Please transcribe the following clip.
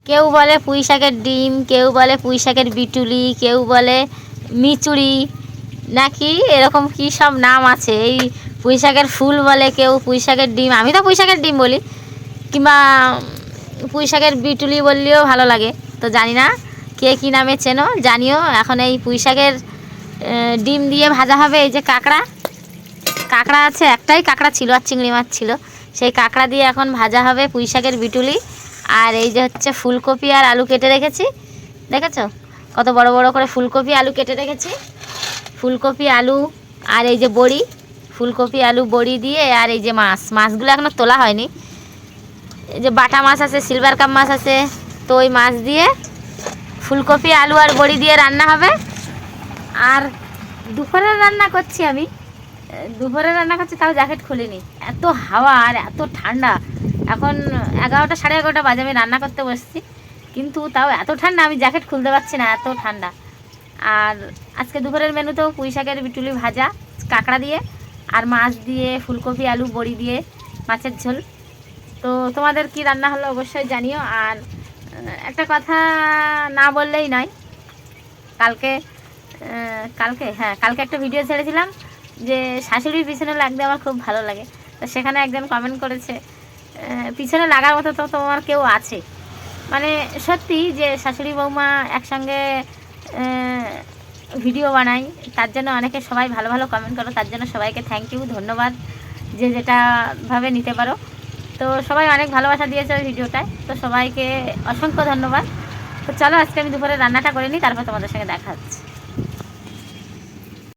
কেউ বলে পুঁই শাকের ডিম, কেউ বলে পুঁই শাকের বিটুলি, কেউ বলে মিচুড়ি, নাকি এরকম কী সব নাম আছে। এই পুঁই শাকের ফুল বলে কেউ, পুঁই শাকের ডিম, আমি তো পুঁই শাকের ডিম বলি, কিংবা পুঁই শাকের বিটুলি বললেও ভালো লাগে। তো জানি না কে কী নামে চেনো, জানিও। এখন এই পুঁই শাকের ডিম দিয়ে ভাজা হবে। এই যে কাঁকড়া আছে, একটাই কাঁকড়া ছিল আর চিংড়ি মাছ ছিল, সেই কাঁকড়া দিয়ে এখন ভাজা হবে পুঁই শাকের বিটুলি। আর এই যে হচ্ছে ফুলকপি আর আলু কেটে রেখেছি, দেখেছো কত বড় বড় করে ফুলকপি আলু কেটে রেখেছি। ফুলকপি আলু আর এই যে বড়ি, ফুলকপি আলু বড়ি দিয়ে, আর এই যে মাছগুলো এখনও তোলা হয়নি। এই যে বাটা মাছ আছে, সিলভার কাপ মাছ আছে, তো ওই মাছ দিয়ে ফুলকপি আলু আর বড়ি দিয়ে রান্না হবে। আর দুপুরে রান্না করছি আমি, তাও জ্যাকেট খুলিনি, এত হাওয়া আর এত ঠান্ডা। এখন 11টা 11:30 বাজে, আমি রান্না করতে বসছি, কিন্তু তাও এত ঠান্ডা আমি জ্যাকেট খুলতে পারছি না, এত ঠান্ডা। আর আজকে দুপুরের মেনুতেও পুঁই শাকের বিটুলি ভাজা কাঁকড়া দিয়ে, আর মাছ দিয়ে ফুলকপি আলু বড়ি দিয়ে মাছের ঝোল। তো তোমাদের কি রান্না হলো অবশ্যই জানিও। আর একটা কথা না বললেই নয়, কালকে একটা ভিডিও ছেড়েছিলাম যে শাশুড়ির পিছনে লাগতে আমার খুব ভালো লাগে। তো সেখানে একজন কমেন্ট করেছে, পিছনে লাগার মতো তো তোমার কেউ আছে। মানে সত্যি যে শাশুড়ি বৌমা একসঙ্গে ভিডিও বানাই, তার জন্য অনেকে সবাই ভালো ভালো কমেন্ট করো, তার জন্য সবাইকে থ্যাংক ইউ, ধন্যবাদ, যে যেটাভাবে নিতে পারো। তো সবাই অনেক ভালোবাসা দিয়েছে ওই ভিডিওটায়, তো সবাইকে অসংখ্য ধন্যবাদ। তো চলো আজকে আমি দুপুরে রান্নাটা করে নিই, তারপর তোমাদের সঙ্গে দেখা হচ্ছে।